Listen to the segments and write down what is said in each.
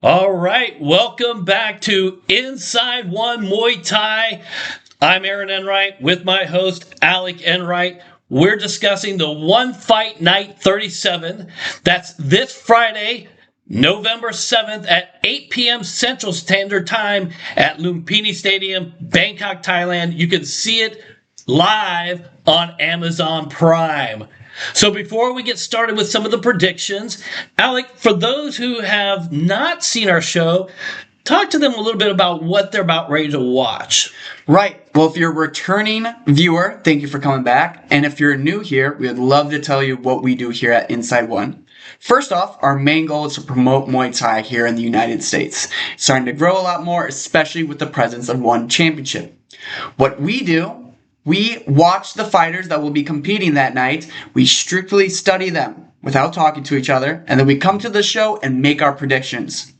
All right, welcome back to Inside One Muay Thai. I'm Aaron Enright with my host Alec Enright. We're discussing the One Fight Night 37. That's this Friday, November 7th at 8 p.m. Central Standard Time at Lumpini Stadium, Bangkok, Thailand. You can see it live on Amazon Prime. So before we get started with some of the predictions, Alec, for those who have not seen our show, talk to them a little bit about what they're about ready to watch. Right. Well, if you're a returning viewer, thank you for coming back. And if you're new here, we would love to tell you what we do here at Inside One. First off, our main goal is to promote Muay Thai here in the United States. It's starting to grow a lot more, especially with the presence of one championship. What we do, we watch the fighters that will be competing that night. We strictly study them without talking to each other, and then we come to the show and make our predictions.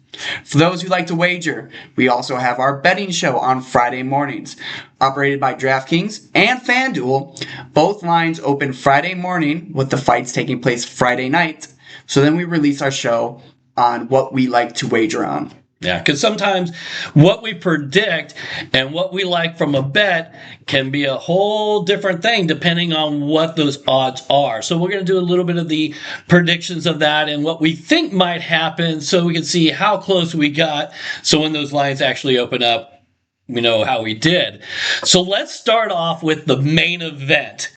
For those who like to wager, we also have our betting show on Friday mornings, operated by DraftKings and FanDuel. Both lines open Friday morning with the fights taking place Friday night. So then we release our show on what we like to wager on. Yeah, because sometimes what we predict and what we like from a bet can be a whole different thing depending on what those odds are. So we're going to do a little bit of the predictions of that and what we think might happen so we can see how close we got. So when those lines actually open up, we know how we did. So let's start off with the main event.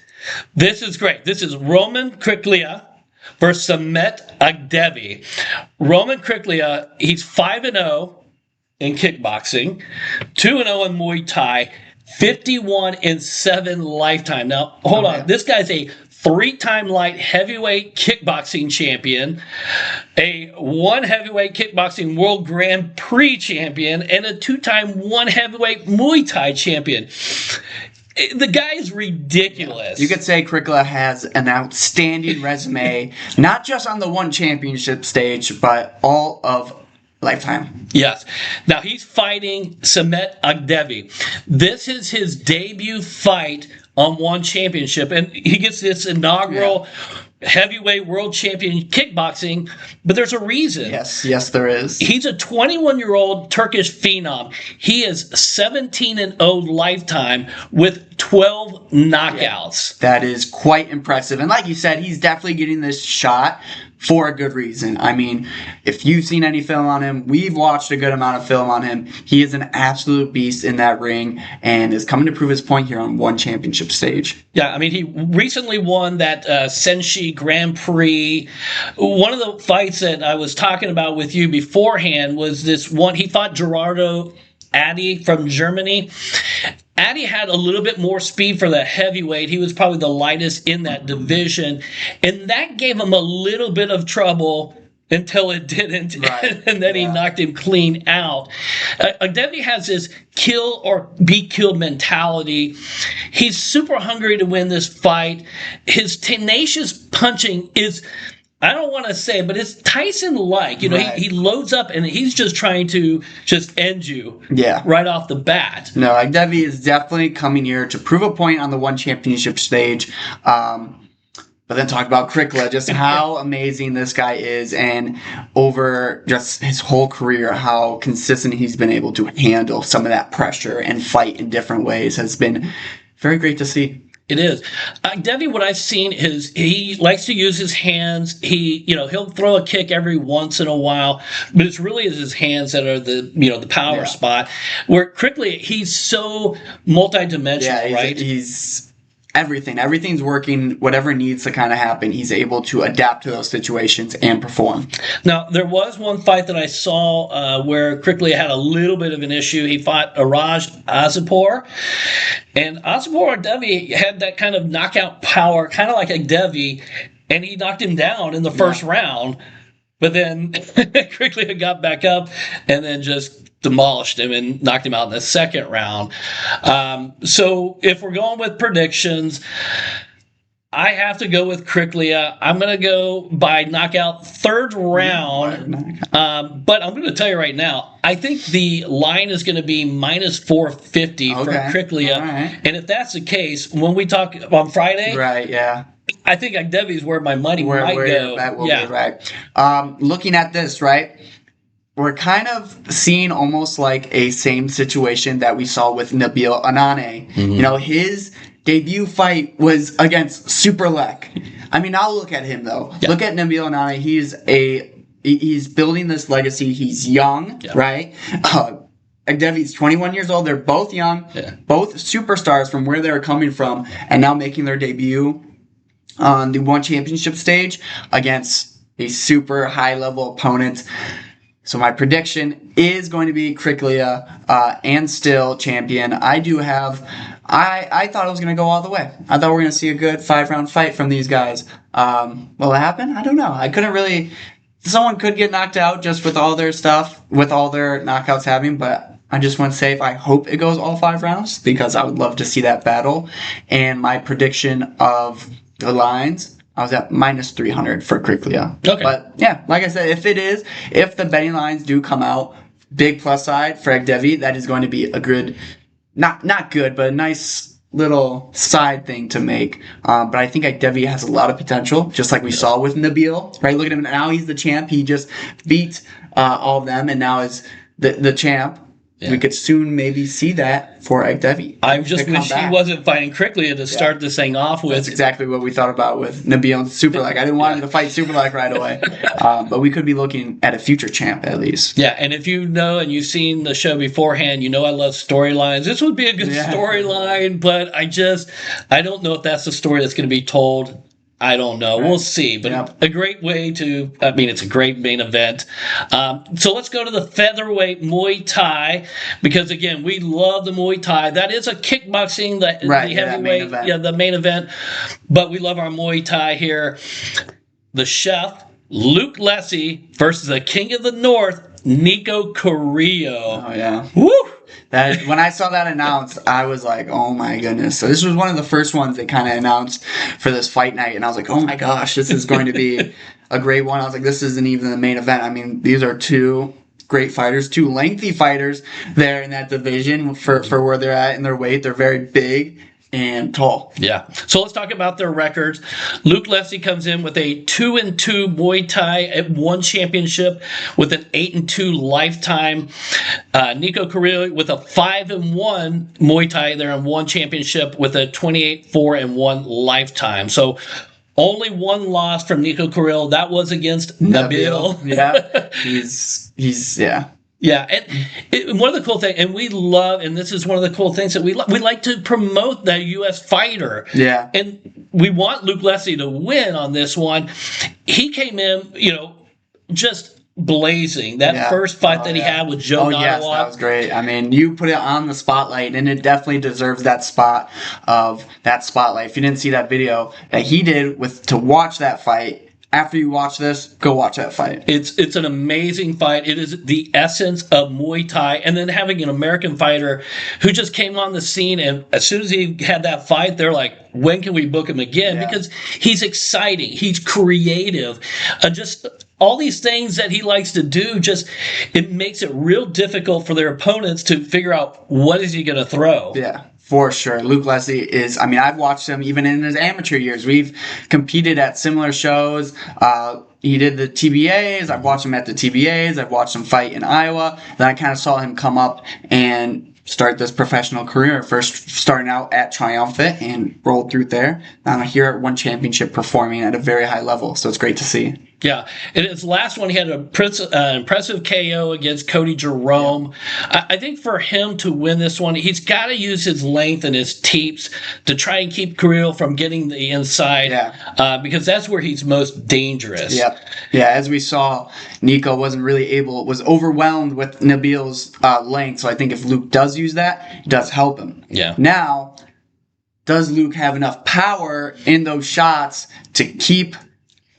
This is great. This is Roman Kriklia versus Samet Agdevi. Roman Kriklia, he's 5-0 in kickboxing, 2-0 in Muay Thai, 51-7 lifetime. Now, hold on. This guy's a 3-time light heavyweight kickboxing champion, a 1 heavyweight kickboxing world Grand Prix champion, and a 2-time 1 heavyweight Muay Thai champion. The guy is ridiculous. You could say Krikla has an outstanding resume, not just on the one championship stage, but all of lifetime. Yes. Now he's fighting Samet Agdevi. This is his debut fight on one championship, and he gets this inaugural heavyweight world champion kickboxing, but there's a reason. Yes, there is. He's a 21-year-old Turkish phenom. He is 17-0 lifetime with 12 knockouts. That is quite impressive. And like you said, he's definitely getting this shot for a good reason. I mean, if you've seen any film on him, we've watched a good amount of film on him. He is an absolute beast in that ring and is coming to prove his point here on one championship stage. Yeah, I mean, he recently won that Senshi Grand Prix. One of the fights that I was talking about with you beforehand was this one. He fought Gerardo Addy from Germany. Addy had a little bit more speed for the heavyweight. He was probably the lightest in that division. And that gave him a little bit of trouble until it didn't. Right. And then he knocked him clean out. Agdevi has this kill or be killed mentality. He's super hungry to win this fight. His tenacious punching is, I don't want to say, but it's Tyson-like. You know, he loads up and he's just trying to just end you right off the bat. No, Agdevi is definitely coming here to prove a point on the one championship stage. But then talk about Krikla, just how amazing this guy is, and over just his whole career, how consistent he's been able to handle some of that pressure and fight in different ways has been very great to see. It is. Debbie, what I've seen is he likes to use his hands. He'll throw a kick every once in a while, but it's really his hands that are the power spot. Where Kriklia, he's so multidimensional, right? He's everything. Everything's working. Whatever needs to kind of happen, he's able to adapt to those situations and perform. Now, there was one fight that I saw where Kriklia had a little bit of an issue. He fought Araj Azipor. And Azipor Agdevi had that kind of knockout power, kind of like Agdevi, and he knocked him down in the first round. But then Kriklia got back up and then just demolished him and knocked him out in the second round. So if we're going with predictions, I have to go with Kriklia. I'm going to go by knockout third round. But I'm going to tell you right now, I think the line is going to be minus 450 for Kriklia. Right. And if that's the case, when we talk on Friday, I think Agdevi is where my money might go. That will be right. Looking at this, right? we're kind of seeing almost like a same situation that we saw with Nabil Anane. You know, his debut fight was against Superlek. I mean, now look at him though. Yeah. Look at Nabil Anane. He's building this legacy. He's young, right? Devi's 21 years old. They're both young, both superstars from where they're coming from, and now making their debut on the one championship stage against a super high-level opponent. So my prediction is going to be Kriklia and still champion. I thought it was going to go all the way. I thought we were going to see a good 5-round fight from these guys. Will it happen? I don't know. I couldn't really... Someone could get knocked out just with all their stuff, with all their knockouts having, but I just want to say I hope it goes all 5 rounds because I would love to see that battle. And my prediction of the lines, I was at minus 300 for Kriklia. Okay. But yeah, like I said, if the betting lines do come out, big plus side for Devi, that is going to be a good, not good, but a nice little side thing to make. But I think Devi has a lot of potential, just like we saw with Nabil, right? Look at him now; he's the champ. He just beat all of them, and now is the champ. Yeah. We could soon maybe see that for Devi. I just wish he wasn't fighting Kriklia to start this thing off with. That's exactly what we thought about with Nabil and Superlek. I didn't want him to fight Superlek right away. But we could be looking at a future champ at least. Yeah, and if you know and you've seen the show beforehand, you know I love storylines. This would be a good storyline, but I don't know if that's the story that's going to be told. I don't know. Right. We'll see. But a great way to, it's a great main event. So let's go to the Featherweight Muay Thai because, again, we love the Muay Thai. That is a kickboxing, the heavyweight, the main event. But we love our Muay Thai here. The chef, Luke Lessie versus the King of the North, Nico Carrillo. Oh, yeah. Woo! When I saw that announced, I was like, oh my goodness. So this was one of the first ones they kind of announced for this fight night. And I was like, oh my gosh, this is going to be a great one. I was like, this isn't even the main event. I mean, these are two great fighters, two lengthy fighters there in that division for where they're at in their weight. They're very big and tall. Yeah. So let's talk about their records. Luke Leslie comes in with a 2-2 Muay Thai at one championship with an 8-2 lifetime. Nico Carrillo with a 5-1 Muay Thai there in one championship with a 28-4-1 lifetime. So only one loss from Nico Carrillo. That was against Nabil. Yeah. He's Yeah, and one of the cool things, and we love, and this is one of the cool things that we like to promote the U.S. fighter. Yeah. And we want Luke Leslie to win on this one. He came in, just blazing. That first fight that he had with Joe Nottawa. Yes, that was great. I mean, you put it on the spotlight, and it definitely deserves that spot of that spotlight. If you didn't see that video that he did to watch that fight, after you watch this, go watch that fight. It's an amazing fight. It is the essence of Muay Thai. And then having an American fighter who just came on the scene, and as soon as he had that fight, they're like, when can we book him again? Because he's exciting. He's creative. Just all these things that he likes to do, it makes it real difficult for their opponents to figure out what is he going to throw. Yeah. For sure. Luke Leslie is, I've watched him even in his amateur years. We've competed at similar shows. He did the TBAs. I've watched him at the TBAs. I've watched him fight in Iowa. Then I kind of saw him come up and start this professional career. First starting out at Triumphant and rolled through there. Now here at one championship performing at a very high level. So it's great to see. Yeah, and his last one, he had an impressive KO against Cody Jerome. Yeah. I think for him to win this one, he's got to use his length and his teeps to try and keep Carrillo from getting the inside, because that's where he's most dangerous. Yeah, as we saw, Nico was overwhelmed with Nabil's length, so I think if Luke does use that, it does help him. Yeah. Now, does Luke have enough power in those shots to keep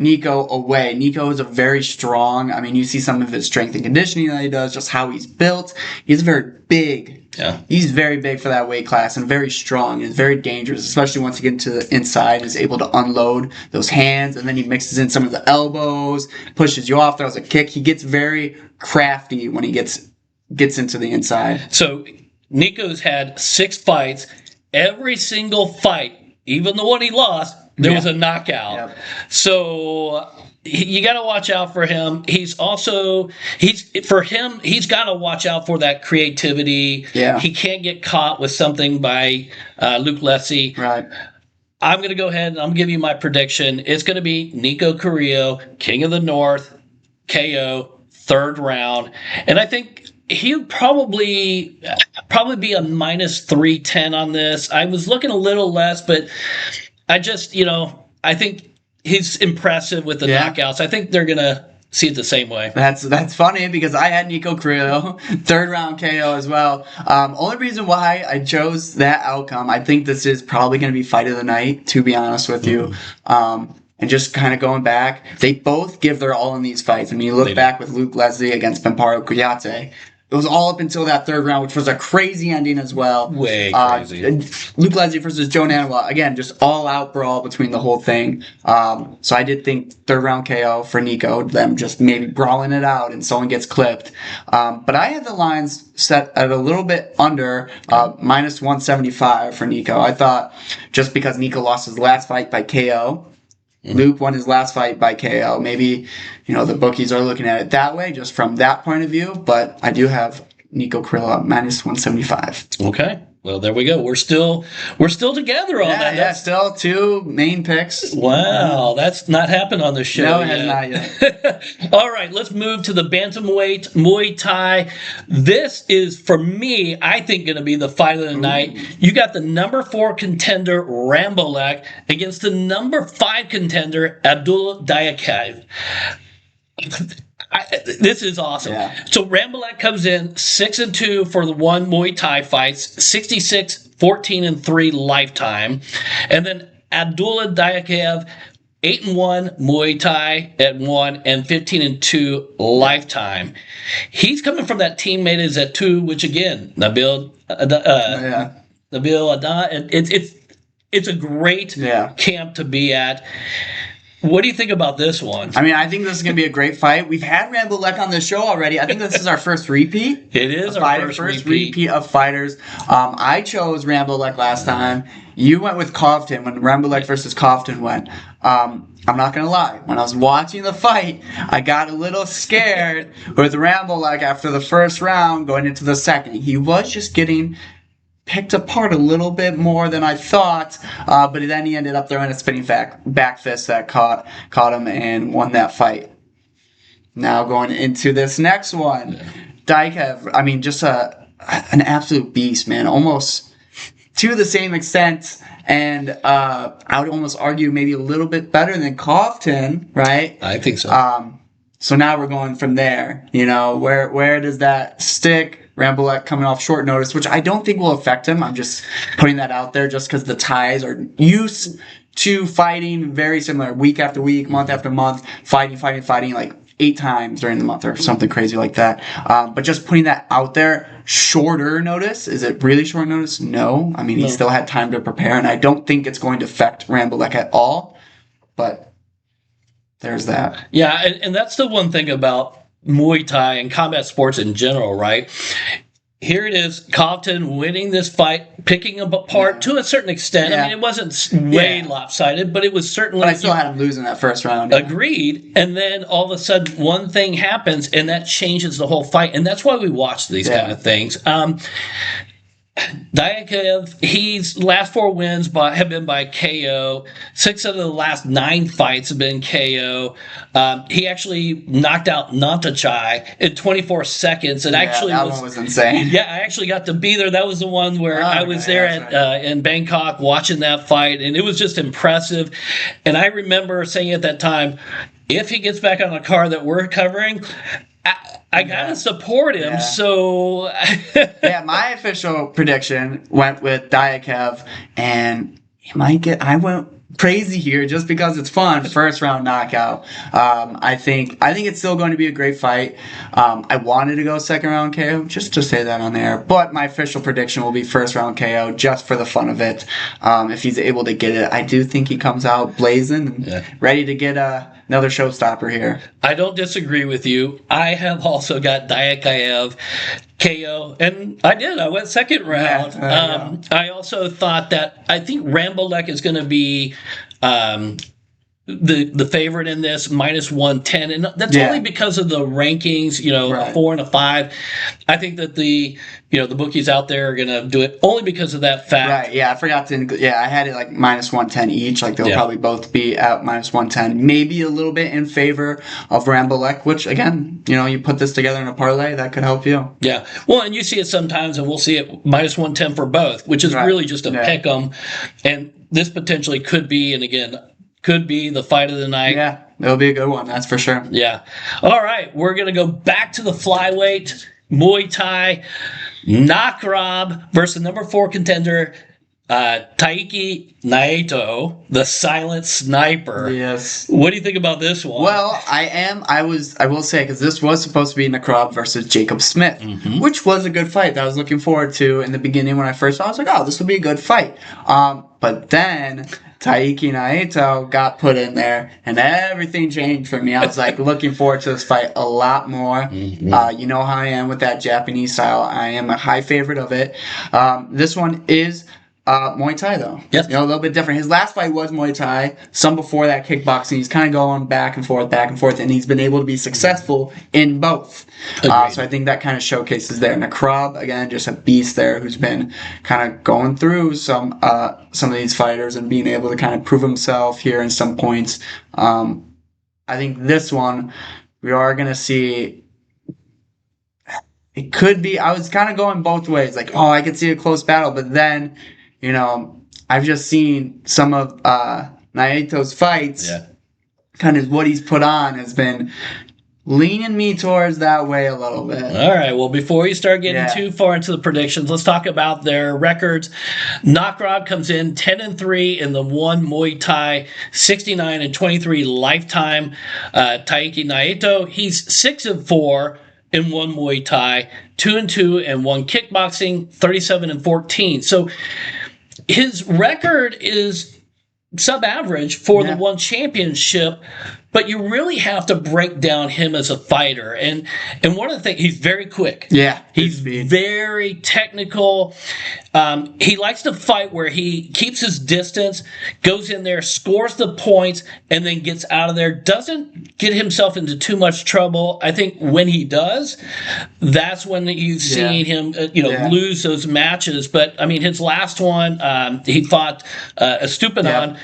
Nico away? Nico is a very strong, you see some of his strength and conditioning that he does, just how he's built. He's very big. Yeah. He's very big for that weight class and very strong and very dangerous, especially once you get into the inside and is able to unload those hands, and then he mixes in some of the elbows, pushes you off, throws a kick. He gets very crafty when he gets into the inside. So Nico's had 6 fights. Every single fight, even the one he lost, there was a knockout. Yep. So you got to watch out for him. He's got to watch out for that creativity. Yeah. He can't get caught with something by Luke Leslie. Right. I'm going to go ahead and I'm going to give you my prediction. It's going to be Nico Carrillo, King of the North, KO, third round. And I think he'll probably be a minus 310 on this. I was looking a little less, but I just, I think he's impressive with the knockouts. I think they're going to see it the same way. That's funny because I had Nico Carrillo, third round KO as well. Only reason why I chose that outcome, I think this is probably going to be fight of the night, to be honest with you. And just kind of going back, they both give their all in these fights. I mean, you look back with Luke Leslie against Pamparo Kuyate. It was all up until that third round, which was a crazy ending as well. Way crazy. Luke Leslie versus Joe Nanawa. Again, just all-out brawl between the whole thing. So I did think third round KO for Nico, them just maybe brawling it out and someone gets clipped. But I had the lines set at a little bit under minus 175 for Nico. I thought just because Nico lost his last fight by KO, Luke won his last fight by KO. Maybe, the bookies are looking at it that way, just from that point of view. But I do have Nico Carrillo at minus 175. Okay. Well, there we go. We're still together on that. Yeah, still two main picks. Wow, that's not happened on the show. No, it has not yet. All right, let's move to the Bantamweight Muay Thai. This is, for me, I think going to be the fight of the night. You got the number 4 contender, Rambolek, against the number 5 contender, Abdullah Diakaev. This is awesome. Yeah. So Rambolek comes in 6-2 for the 1 Muay Thai fights, 66, 14-3 lifetime. And then Abdullah Diakaev, 8-1 Muay Thai at 1 and 15-2 lifetime. He's coming from that teammate is at 2, which again, Nabil Adda. It's a great camp to be at. What do you think about this one? I mean, I think this is going to be a great fight. We've had Rambolek on the show already. I think this is our first repeat. It is our first repeat of fighters. I chose Rambolek last time. You went with Covington when Rambolek versus Covington went. I'm not going to lie. When I was watching the fight, I got a little scared with Rambolek after the first round going into the second. He was just getting picked apart a little bit more than I thought, but then he ended up throwing a spinning back fist that caught him and won that fight. Now going into this next one, Diakaev, I mean, just an absolute beast, man. Almost to the same extent, and I would almost argue maybe a little bit better than Covington, right? I think so. So now we're going from there. Where does that stick? Rambolek coming off short notice, which I don't think will affect him. I'm just putting that out there just because the Thais are used to fighting very similar week after week, month after month, fighting like 8 times during the month or something crazy like that. But just putting that out there, shorter notice. Is it really short notice? No. I mean, he still had time to prepare, and I don't think it's going to affect Rambolek at all. But there's that. Yeah, and that's the one thing about Muay Thai and combat sports in general, right? Here it is, Covington winning this fight, picking him apart to a certain extent. I mean, it wasn't way lopsided, but it was certainly... But I still had him losing that first round. Agreed. And then all of a sudden, one thing happens, and that changes the whole fight. And that's why we watch these kind of things. Diakaev, his last 4 wins have been by KO. 6 of the last 9 fights have been KO. He actually knocked out Nantachai in 24 seconds. It actually that one was insane. Yeah, I actually got to be there. That was the one where I was there in Bangkok watching that fight, and it was just impressive. And I remember saying at that time, if he gets back on a card that we're covering, I gotta support him. Yeah. So my official prediction went with Diakaev, and he might get. I went crazy here just because it's fun. First round knockout. I think it's still going to be a great fight. I wanted to go second round KO just to say that on there, but my official prediction will be first round KO just for the fun of it. If he's able to get it, I do think he comes out blazing and ready to get another showstopper here. I don't disagree with you. I have also got Diakaev KO, and I went second round. I also thought that I think Rambolek is going to be the favorite in this, minus 110, and that's only because of the rankings, a 4 and a 5. I think that the bookies out there are going to do it only because of that fact. Right, yeah, I forgot to I had it like minus 110 each, like they'll probably both be at minus 110, maybe a little bit in favor of Rambolek, which again, you put this together in a parlay, that could help you. Yeah, well, and you see it sometimes, and we'll see it minus 110 for both, which is really just a pick 'em, and this potentially could be, and again, could be the fight of the night. Yeah, it'll be a good one, that's for sure. Yeah. All right, we're going to go back to the flyweight Muay Thai. Nakrab versus number 4 contender, Taiki Naito, the silent sniper. Yes. What do you think about this one? Well, I will say, because this was supposed to be Nakrab versus Jacob Smith, which was a good fight that I was looking forward to in the beginning when I first saw it. I was like, oh, this will be a good fight. But then Taiki Naito got put in there, and everything changed for me. I was like looking forward to this fight a lot more. You know how I am with that Japanese style. I am a high favorite of it. This one is Muay Thai, though. Yes. A little bit different. His last fight was Muay Thai. Some before that, kickboxing. He's kind of going back and forth, and he's been able to be successful in both. So I think that kind of showcases there. Nakrab, again, just a beast there who's been kind of going through some of these fighters and being able to kind of prove himself here in some points. I think this one, we are going to see... It could be... I was kind of going both ways. Like, I could see a close battle, but then... I've just seen some of Naito's fights. Yeah. Kind of what he's put on has been leaning me towards that way a little bit. All right. Well, before you start getting too far into the predictions, let's talk about their records. Nakrab comes in 10-3 in the one Muay Thai, 69-23 lifetime. Taiki Naito, he's 6-4 in one Muay Thai, 2-2 and one kickboxing, 37-14. So his record is sub-average for the one championship, but you really have to break down him as a fighter. And one of the things, he's very quick. Yeah. He's very technical. He likes to fight where he keeps his distance, goes in there, scores the points, and then gets out of there. Doesn't get himself into too much trouble. I think when he does, that's when you've seen him lose those matches. But, I mean, his last one, he fought Estupiñán,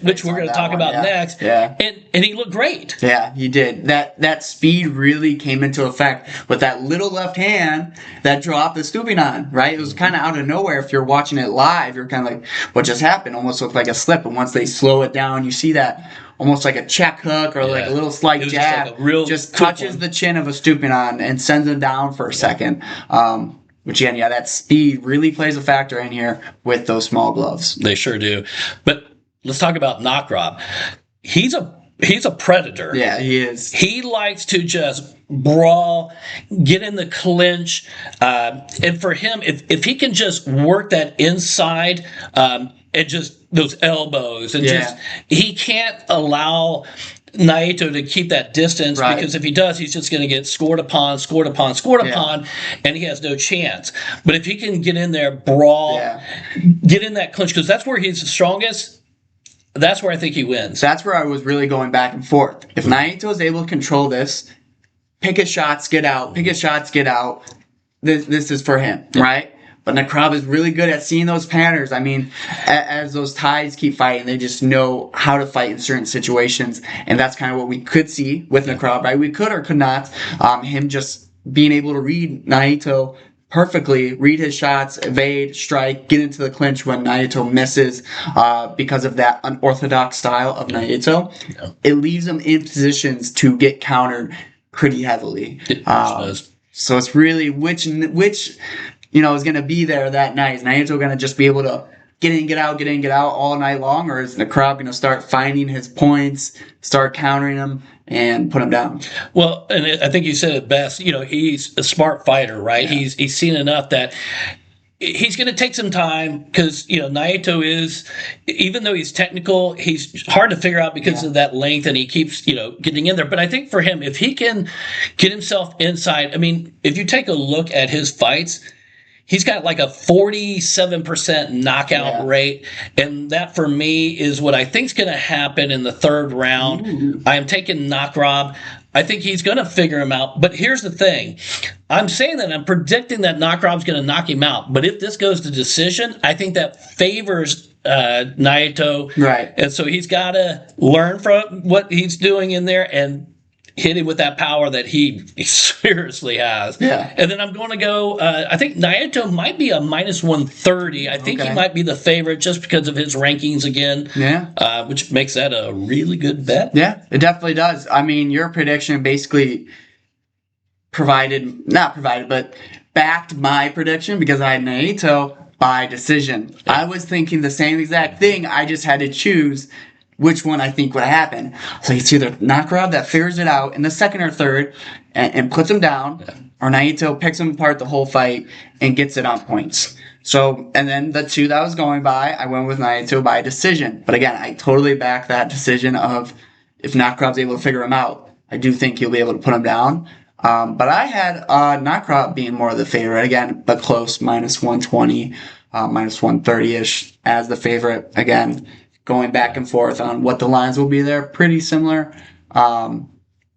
which we're going to talk about next. Yeah. And he looked great. Yeah, he did. That speed really came into effect with that little left hand that dropped the Estupiñán, right? It was kind of out of nowhere. If you're watching it live, you're kind of like, what just happened? Almost looked like a slip. And once they slow it down, you see that almost like a check hook or like a little slight jab. Just touches the chin of Estupiñán and sends him down for a second. Which again, that speed really plays a factor in here with those small gloves. They sure do. But let's talk about Nakrab. He's a predator. Yeah, he is. He likes to just brawl, get in the clinch, and for him, if he can just work that inside and just those elbows, and just he can't allow Naito to keep that distance, because if he does, he's just going to get scored upon, and he has no chance. But if he can get in there, brawl, get in that clinch, because that's where he's the strongest. That's where I think he wins. That's where I was really going back and forth. If Naito is able to control this, pick his shots, get out, this is for him, right? But Nakrab is really good at seeing those patterns. I mean, as those Thais keep fighting, they just know how to fight in certain situations. And that's kind of what we could see with Nakrab, right? We could or could not. Him just being able to read Naito perfectly, read his shots, evade, strike, get into the clinch when Naito misses because of that unorthodox style of Naito. Yeah. It leaves him in positions to get countered pretty heavily. It does. So it's really which is going to be there that night. Is Naito going to just be able to get in, get out all night long, or is Nakrab going to start finding his points, start countering him, and put him down? Well, and I think you said it best. He's a smart fighter, right? Yeah. He's seen enough that he's going to take some time, because Naito is, even though he's technical, he's hard to figure out because of that length, and he keeps getting in there. But I think for him, if he can get himself inside, I mean, if you take a look at his fights, he's got like a 47% knockout rate. And that for me is what I think is going to happen in the third round. Ooh. I am taking Knock Rob. I think he's going to figure him out. But here's the thing. I'm saying that I'm predicting that Knock Rob's going to knock him out. But if this goes to decision, I think that favors Naito. Right. And so he's got to learn from what he's doing in there and hit him with that power that he seriously has. Yeah. And then I'm going to go, I think Naito might be a minus 130. I think he might be the favorite just because of his rankings again. Yeah. Which makes that a really good bet. Yeah, it definitely does. I mean, your prediction basically but backed my prediction because I had Naito by decision. Yeah. I was thinking the same exact thing. I just had to choose which one I think would happen. So it's either Knock Rob that figures it out in the second or third and puts him down, or Naito picks him apart the whole fight and gets it on points. So, and then the two that I was going by, I went with Naito by decision. But again, I totally back that decision of if Knock Rob's able to figure him out, I do think he'll be able to put him down. But I had Knock Rob being more of the favorite, again, but close, minus 120, minus 130-ish as the favorite. Again, going back and forth on what the lines will be there, pretty similar. Not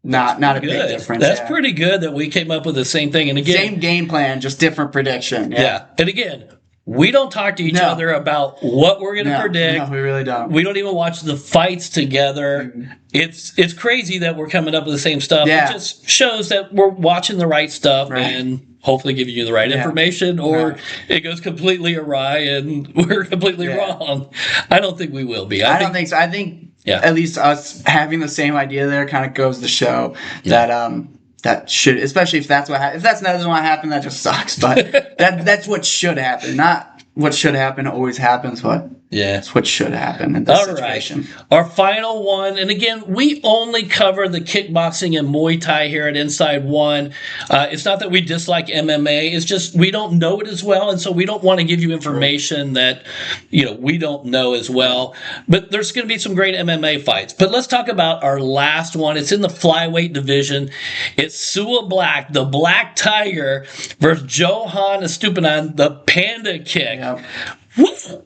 a big difference. That's pretty good that we came up with the same thing. And again, same game plan, just different prediction. Yeah. And again, we don't talk to each other about what we're going to predict. No, we really don't. We don't even watch the fights together. Mm-hmm. It's crazy that we're coming up with the same stuff. Yeah. It just shows that we're watching the right stuff and hopefully giving you the right information, or it goes completely awry and we're completely wrong. I don't think we will be. I don't think so. I think at least us having the same idea there kind of goes to show that should, especially if that's what if that's not what happened, that just sucks. But that's what should happen, not what should happen always happens, but that's what should happen in this situation. Right. Our final one, and again, we only cover the kickboxing and Muay Thai here at Inside One. It's not that we dislike MMA, it's just we don't know it as well, and so we don't want to give you information that we don't know as well. But there's going to be some great MMA fights. But let's talk about our last one. It's in the flyweight division. It's Sua Black, the Black Tiger, versus Johan Estupinan, the Panda Kick. Yep.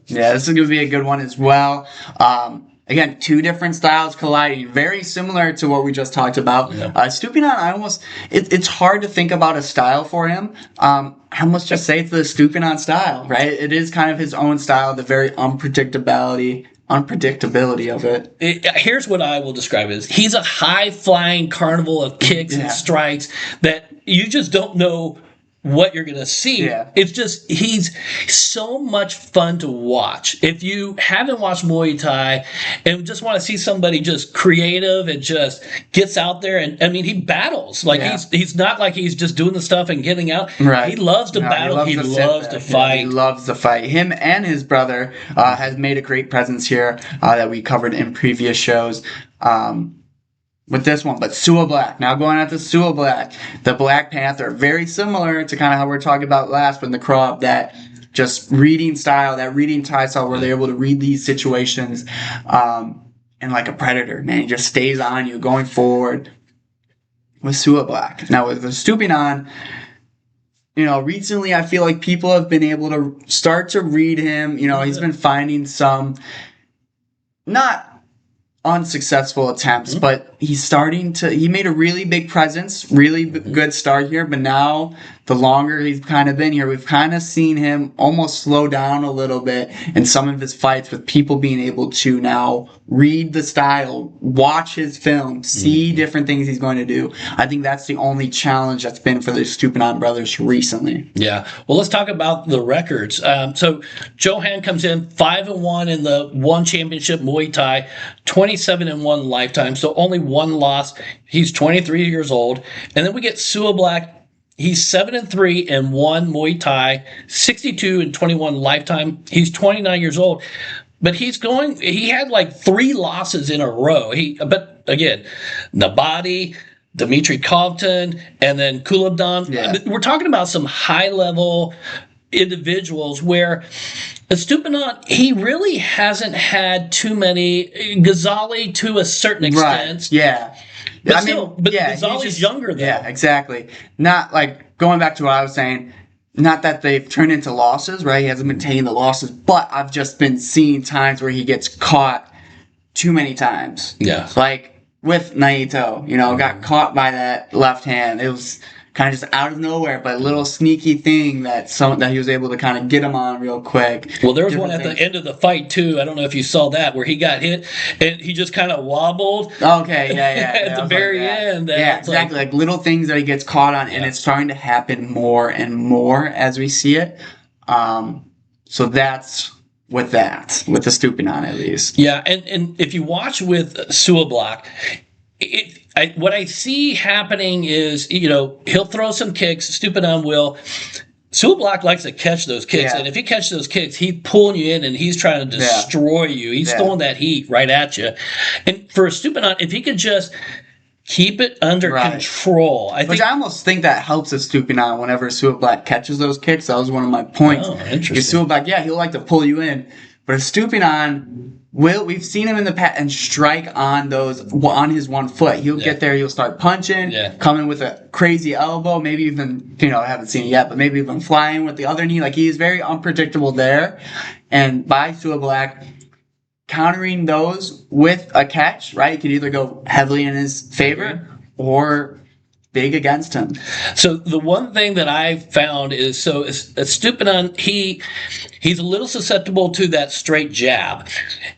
Yeah, this is going to be a good one as well. Again, two different styles colliding, very similar to what we just talked about. Yep. Estupinan, it's hard to think about a style for him. I almost just say it's the Estupinan style, right? It is kind of his own style, the very unpredictability of it. Here's what I will describe it as. He's a high-flying carnival of kicks and strikes that you just don't know what you're going to see. It's just, he's so much fun to watch. If you haven't watched Muay Thai and just want to see somebody just creative and just gets out there, and I mean, he battles. Like he's not like he's just doing the stuff and getting out. Right. He loves to battle. He loves to fight. He loves to fight. Him and his brother has made a great presence here that we covered in previous shows. With this one, but Sua Black. Now going out to Sua Black, the Black Panther. Very similar to kind of how we were talking about last with the Krov, that just reading style, that reading Thai style where they're able to read these situations and like a predator, man. He just stays on you going forward with Sua Black. Now with the Estupinan, recently I feel like people have been able to start to read him. He's been finding some not unsuccessful attempts, but he made a really big presence, really good start here, but now the longer he's kind of been here, we've kind of seen him almost slow down a little bit in some of his fights, with people being able to now read the style, watch his film, see different things he's going to do. I think that's the only challenge that's been for the Estupinan brothers recently. Yeah. Well, let's talk about the records. So Johan comes in 5-1 in the one championship Muay Thai, 27-1 lifetime, so only one loss. He's 23 years old. And then we get Sua Black. He's 7-3 in one Muay Thai, 62-21 lifetime. He's 29 years old. But he had like 3 losses in a row. But again, Nabati, Dmitry Kovtun, and then Kulabdan. Yeah. We're talking about some high-level individuals where Estupinan, he really hasn't had too many. Ghazali to a certain extent. Right. Yeah. But Ghazali's younger though. Yeah, exactly. Not like going back to what I was saying. not that they've turned into losses, right? He hasn't been taking the losses, but I've just been seeing times where he gets caught too many times. Yeah. Like with Naito, got caught by that left hand. It was kind of just out of nowhere, but a little sneaky thing that he was able to kind of get him on real quick. Well, there was one at the end of the fight too. I don't know if you saw that, where he got hit and he just kind of wobbled. Okay, yeah. At the very end. Yeah, exactly. Like little things that he gets caught on, and it's starting to happen more and more as we see it. So that's with the stooping on at least. Yeah, and if you watch with Suablock, what I see happening is, he'll throw some kicks, stupid on will. Suablock likes to catch those kicks, and if he catches those kicks, he's pulling you in and he's trying to destroy you. He's throwing that heat right at you. And for a stupid on, if he could just keep it under control, I almost think that helps a stooping on whenever Suablock catches those kicks. That was one of my points. Oh, interesting. Because Suablock, he'll like to pull you in, but a stooping on, we've seen him in the past and strike on his 1 foot. He'll get there, he'll start punching, come in with a crazy elbow, maybe even, I haven't seen it yet, but maybe even flying with the other knee. Like, he's very unpredictable there. And by Suablock, countering those with a catch, right? It could either go heavily in his favor or big against him. So the one thing that I've found is, Stupinan, he's a little susceptible to that straight jab.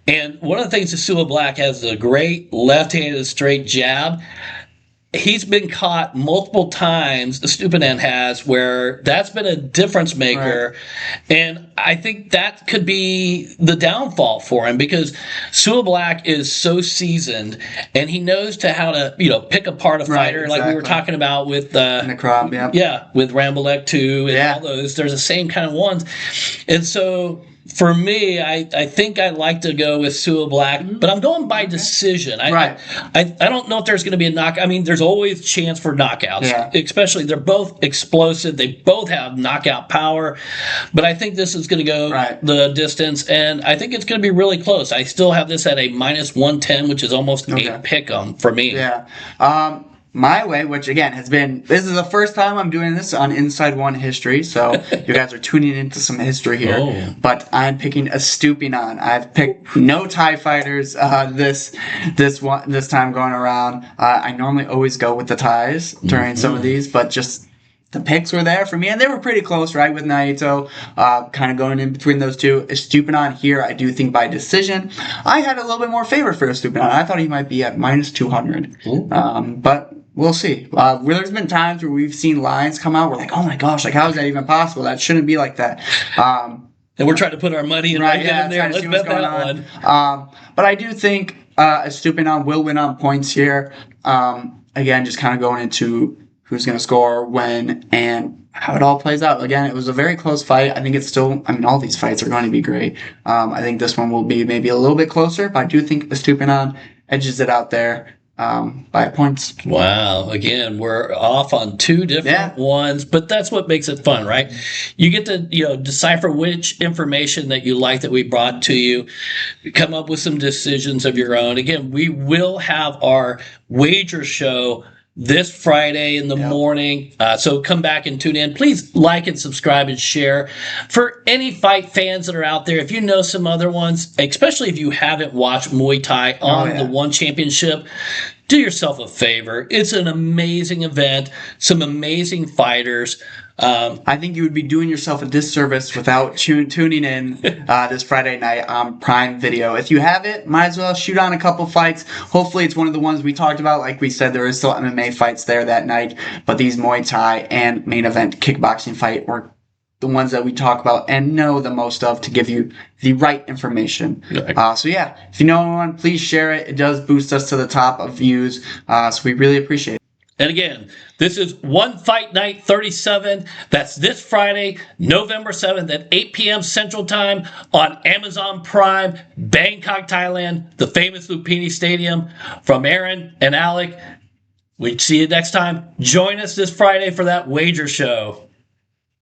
And one of the things that Suablock has a great left-handed straight jab. He's been caught multiple times, the Stupinan has, where that's been a difference maker. Right. And I think that could be the downfall for him, because Suablock is so seasoned and he knows how to, pick apart a fighter, like we were talking about with Necrom, with Rambolek 2 and all those. There's the same kind of ones. And so for me, I think I like to go with Suablock, but I'm going by decision. I don't know if there's going to be a knockout. I mean, there's always chance for knockouts, especially they're both explosive. They both have knockout power, but I think this is going to go the distance, and I think it's going to be really close. I still have this at a -110, which is almost a pick 'em for me. Yeah. My way, which again this is the first time I'm doing this on Inside One History, so you guys are tuning into some history here. Oh. But I'm picking a stooping on. I've picked no Thai fighters this time going around. I normally always go with the Thais during some of these, but just the picks were there for me, and they were pretty close, right, with Naito, kind of going in between those two. Stupinan here, I do think by decision. I had a little bit more favor for Stupinan. I thought he might be at -200, but we'll see. There's been times where we've seen lines come out, we're like, oh my gosh, like how is that even possible? That shouldn't be like that. And we're trying to put our money in in there. Let's bet that one. But I do think Stupinan will win on points here. Again, just kind of going into who's going to score, when, and how it all plays out. Again, it was a very close fight. I think it's still, all these fights are going to be great. I think this one will be maybe a little bit closer, but I do think Stupinan edges it out there by points. Wow. Again, we're off on two different ones, but that's what makes it fun, right? You get to, decipher which information that you like that we brought to you, come up with some decisions of your own. Again, we will have our wager show this Friday in the morning. So come back and tune in. Please like and subscribe and share. For any fight fans that are out there, if you know some other ones, especially if you haven't watched Muay Thai on the One Championship, do yourself a favor. It's an amazing event, some amazing fighters. I think you would be doing yourself a disservice without tuning in this Friday night on Prime Video. If you have it, might as well shoot on a couple fights. Hopefully it's one of the ones we talked about. Like we said, there is still MMA fights there that night, but these Muay Thai and main event kickboxing fight were the ones that we talk about and know the most of to give you the right information. So yeah, if you know anyone, please share it. It does boost us to the top of views, so we really appreciate it. And again, this is One Fight Night 37. That's this Friday, November 7th at 8 p.m. Central Time on Amazon Prime, Bangkok, Thailand, the famous Lumpini Stadium. From Aaron and Alec, we'll see you next time. Join us this Friday for that wager show.